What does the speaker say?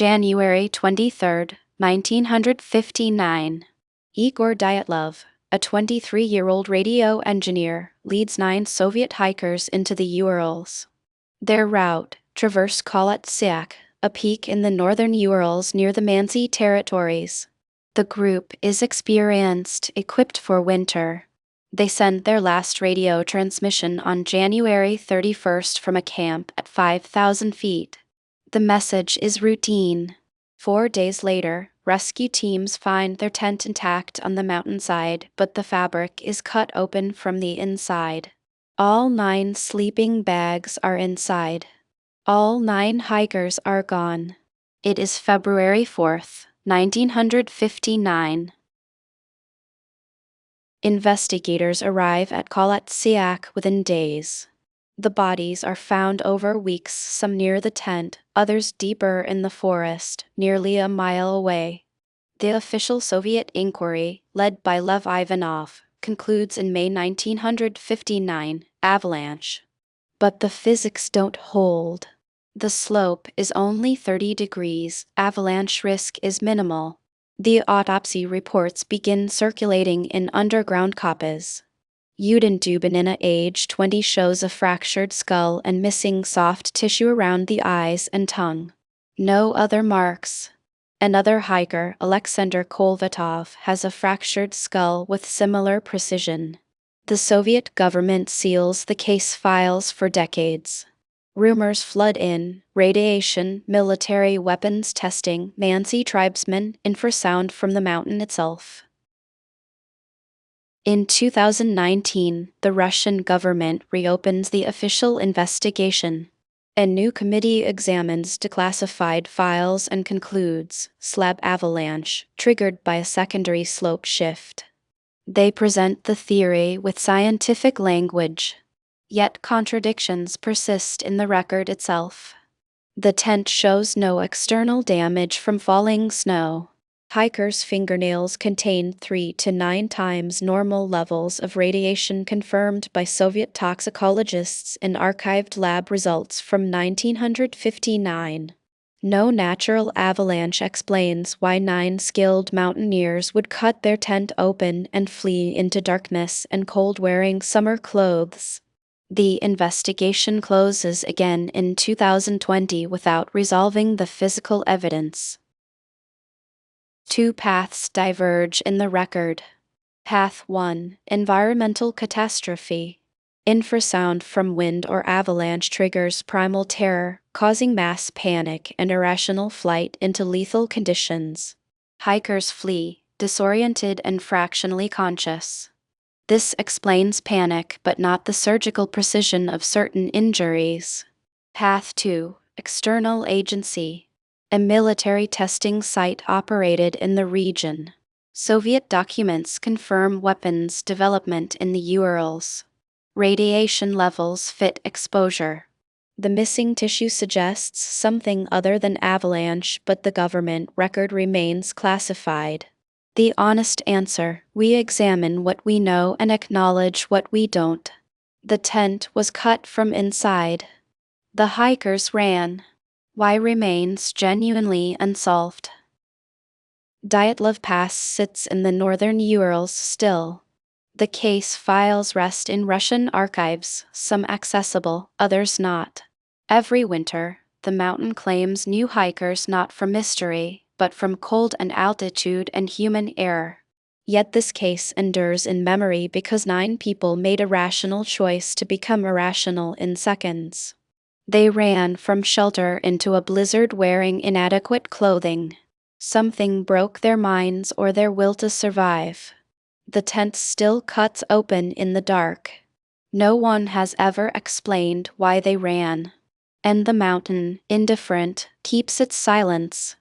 January 23, 1959. Igor Dyatlov, a 23-year-old radio engineer, leads 9 Soviet hikers into the Urals. Their route traversed Kholat Syakhl, a peak in the Northern Urals near the Mansi territories. The group is experienced, equipped for winter. They sent their last radio transmission on January 31st from a camp at 5,000 feet. The message is routine. 4 days later, rescue teams find their tent intact on the mountainside, but the fabric is cut open from the inside. All 9 sleeping bags are inside. All 9 hikers are gone. It is February 4th, 1959. Investigators arrive at Kholat Syakhl within days. The bodies are found over weeks, some near the tent, others deeper in the forest, nearly a mile away. The official Soviet inquiry, led by Lev Ivanov, concludes in May 1959, avalanche. But the physics don't hold. The slope is only 30 degrees, avalanche risk is minimal. The autopsy reports begin circulating in underground copies. Yudin Dubinina, age 20, shows a fractured skull and missing soft tissue around the eyes and tongue. No other marks. Another hiker, Alexander Kolvatov, has a fractured skull with similar precision. The Soviet government seals the case files for decades. Rumors flood in: radiation, military weapons testing, Mansi tribesmen, infrasound from the mountain itself. In 2019, the Russian government reopens the official investigation. A new committee examines declassified files and concludes: slab avalanche, triggered by a secondary slope shift. They present the theory with scientific language. Yet contradictions persist in the record itself. The tent shows no external damage from falling snow. Hikers' fingernails contain 3 to 9 times normal levels of radiation, confirmed by Soviet toxicologists in archived lab results from 1959. No natural avalanche explains why 9 skilled mountaineers would cut their tent open and flee into darkness and cold wearing summer clothes. The investigation closes again in 2020 without resolving the physical evidence. 2 paths diverge in the record. Path 1: environmental catastrophe. Infrasound from wind or avalanche triggers primal terror, causing mass panic and irrational flight into lethal conditions. Hikers flee, disoriented and fractionally conscious. This explains panic but not the surgical precision of certain injuries. Path 2: external agency. A military testing site operated in the region. Soviet documents confirm weapons development in the Urals. Radiation levels fit exposure. The missing tissue suggests something other than avalanche, but the government record remains classified. The honest answer: we examine what we know and acknowledge what we don't. The tent was cut from inside. The hikers ran. Why remains genuinely unsolved. Dyatlov Pass sits in the Northern Urals still. The case files rest in Russian archives, some accessible, others not. Every winter, the mountain claims new hikers, not from mystery, but from cold and altitude and human error. Yet this case endures in memory because 9 people made a rational choice to become irrational in seconds. They ran from shelter into a blizzard wearing inadequate clothing. Something broke their minds or their will to survive. The tent still cuts open in the dark. No one has ever explained why they ran. And the mountain, indifferent, keeps its silence.